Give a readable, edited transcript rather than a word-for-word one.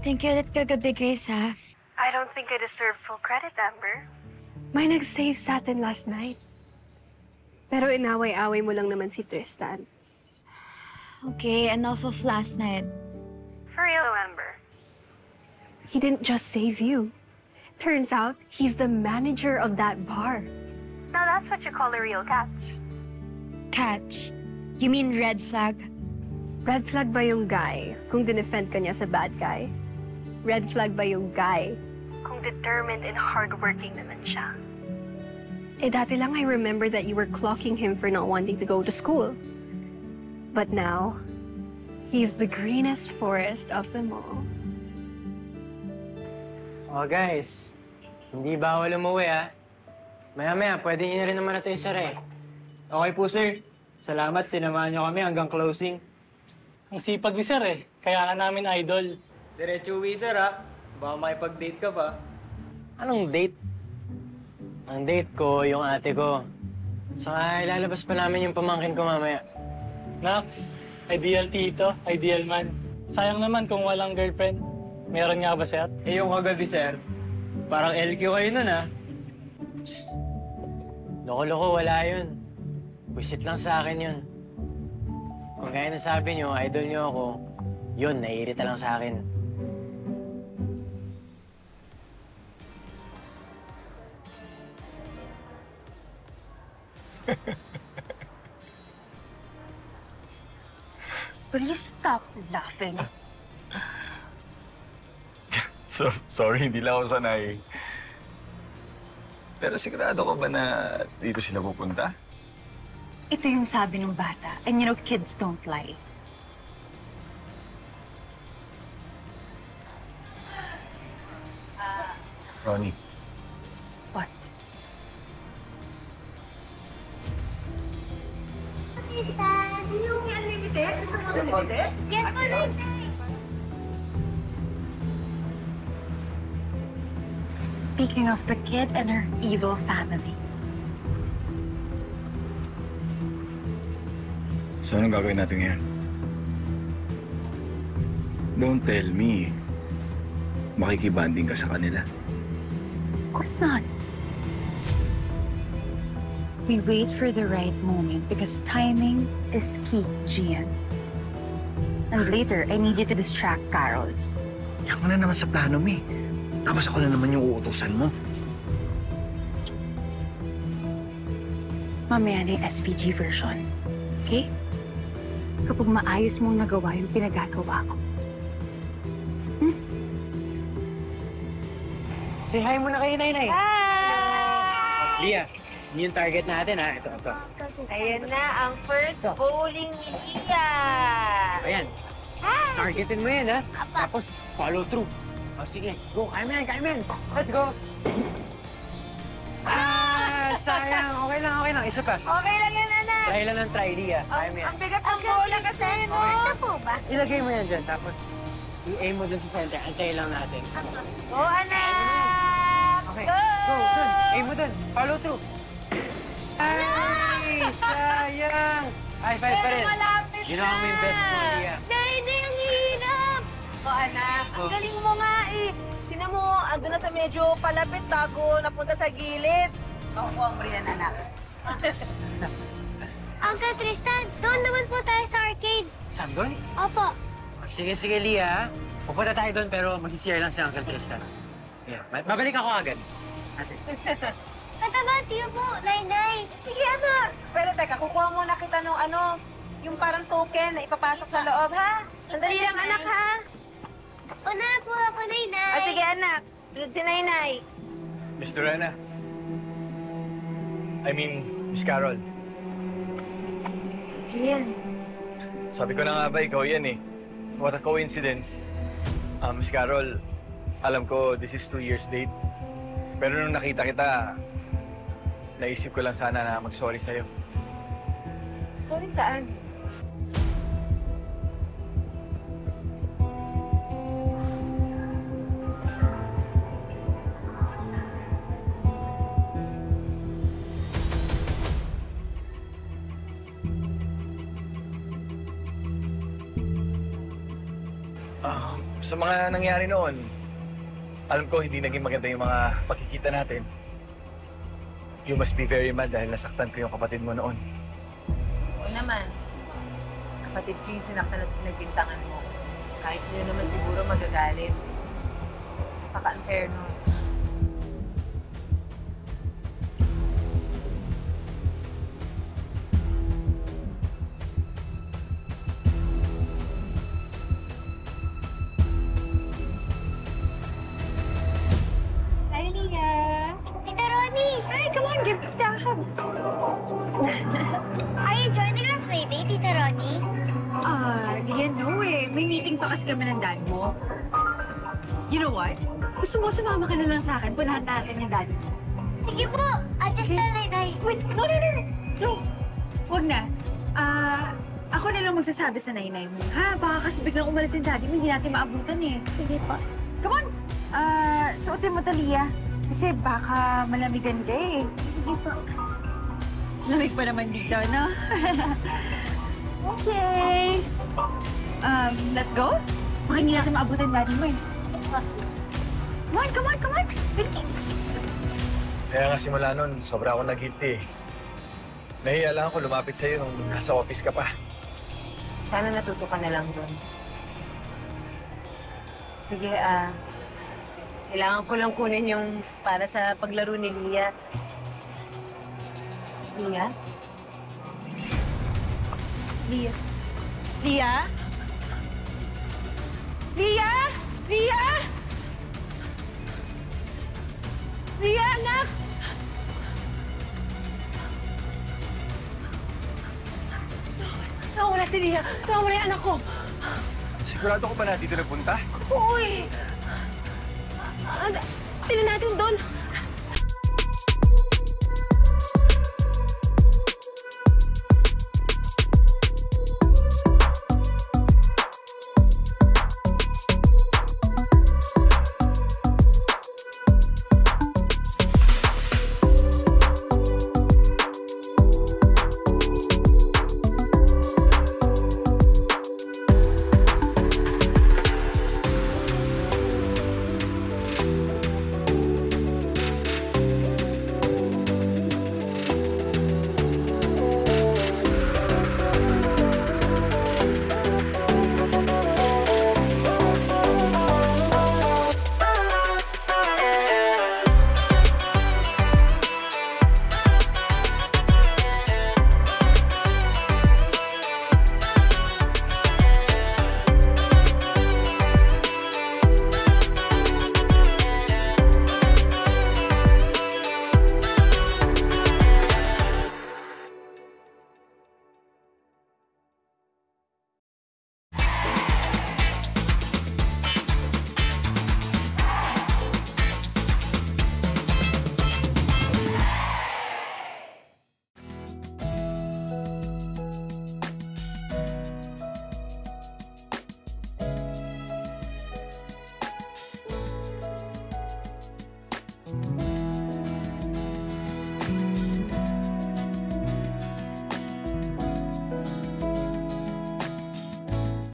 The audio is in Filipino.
Thank you ulit kagabi, Grace, ha? I don't think I deserve full credit, Amber. May nag-save sa atin last night. Pero inaway-away mo lang naman si Tristan. Okay, enough of last night. For real, Amber. He didn't just save you. Turns out, he's the manager of that bar. Now that's what you call a real catch. Catch? You mean red flag? Red flag ba yung guy kung dinefend ka niya sa bad guy? Red flag ba yung guy? Kung determined and hardworking naman siya. Eh dati lang I remember that you were clocking him for not wanting to go to school. But now, he's the greenest forest of them all. Oh guys, hindi bawal umuwi ah. Maya-maya, pwede niyo na rin naman ito isara eh. Okay po, sir. Salamat, sinamahan niyo kami hanggang closing. Ang sipag ni sir eh, kaya ka namin idol. Diretso uwi, sir, ha? Baka makipag-date ka pa. Anong date? Ang date ko, yung ate ko. Saka ilalabas pa namin yung pamangkin ko mamaya. Nax, ideal tito, ideal man. Sayang naman kung walang girlfriend. Meron nga ba, sir? Eh, yung kagabi, sir, parang LQ kayo nun, ha? Loko-loko, wala yun. Wisit lang sa akin yun. Kung gaya na sabi niyo, idol niyo ako, yun, naiirita lang sa akin. Will you stop laughing? Sorry, hindi lang ako sanay. Pero sigurado ko ba na dito sila pupunta? Ito yung sabi ng bata. And you know, kids don't lie. Ronnie. What? Tristan, yung unlimited? Gusto mo unlimited? Yes, po, Speaking of the kid and her evil family. So anong gagawin natin ngayon? Don't tell me. Makikibanding ka sa kanila. Of course not. We wait for the right moment because timing is key, Gian. And later, I need you to distract Carol. Yan ko na naman sa plano mo eh. Tapos ako na naman yung uutusan mo. Mamaya na yung SPG version. Okay? Kapag maayos mong nagawa yung pinagagawa ko. Say hi muna kay Nainay. Hi! Lia, yun yung target natin ha. Ito. Ayan na ang first bowling ni Lia. Ayan. Hi! Targetin mo yan ha. Tapos follow through. O sige, go. Kaya mo yan. Let's go. Sayang. Okay lang. Isa pa. Okay lang yan, anak. Try lang ng try, Lia. Kaya mo yan. Ang bigat ng bola kasi, no? Ito po ba? Ilagay mo yan dyan. Tapos i-aim mo dun sa center. Antayin lang natin. Go, anak! Okay. Go! Go, dun. Aim mo dun. Follow through. Ay, sayang. High five pa rin. Pero malapit na. Ginawa mo yung best mo, Lia. Hindi, ang hirap. O, anak, ang galing mo nga eh. Tinan mo, ando na sa medyo palapit bago napunta sa gilid. Makukuha mo rin yan, anak. Uncle Tristan, doon naman po tayo sa arcade. Saan doon? Opo. Sige, Lia. Pupunta tayo doon pero mag-share lang si Uncle Tristan. Yeah. Babalik ako agad. Ate. Katabatiyo po, Nay-Nay. Sige, anak. Pero teka, kukuha muna kita nung yung parang token na ipapasok sa loob, ha? Sandali lang, anak, ha? Una po ako, Nay-Nay. Sige, anak. Sunod si Nainay. Miss Dorena. I mean, Miss Carol. Yan. Sabi ko na nga ba, ikaw yan eh. What a coincidence. Miss Carol, alam ko this is 2 years date. Pero nung nakita kita, naisip ko lang sana na mag-sorry sa'yo. Sorry, saan? Sa mga nangyari noon, alam ko hindi naging maganda yung mga pagkikita natin. You must be very mad dahil nasaktan ko yung kapatid mo noon. Oo naman. Kapatid ko yung sinaktan at pinagbintangan mo. Kahit sino naman siguro magagalit. Napaka-unfair nun. Hi, Leah. Tita Ronnie! Hi, come on, give me the hug. Are you joining our playdate, Tita Ronnie? Leah, no eh. May meeting pa kasi kami ng dad mo. You know what? Gusto mo sumama ka na lang sa akin? Punahan natin yung daddy mo. Sige po! I'll just tell Nay. Wait, no. No, wag na. Ako na lang magsasabi sa nainay mo. Ha? Baka kasi biglang umalis yung daddy mo, hindi natin maabutan eh. Sige po. Come on! Suotin mo to, Leah. Kasi baka malamigan ka eh. Sige po. Lamig pa naman dito, no? Okay. Let's go? Baka hindi natin maabutan yung daddy mo eh. Come on! Kaya nga simula nun, sobra akong nag-guilty. Nahiya lang ako lumapit sa'yo nung nasa office ka pa. Sana natuto ka na lang doon. Sige, kailangan ko lang kunin yung para sa paglaro ni Leah. Leah? Leah? Leah? Leah? Leah? Leah, anak! Nawala si Leah. Nawala yung anak ko. Sigurado ko ba na dito nagpunta? Uy! Tingnan natin doon.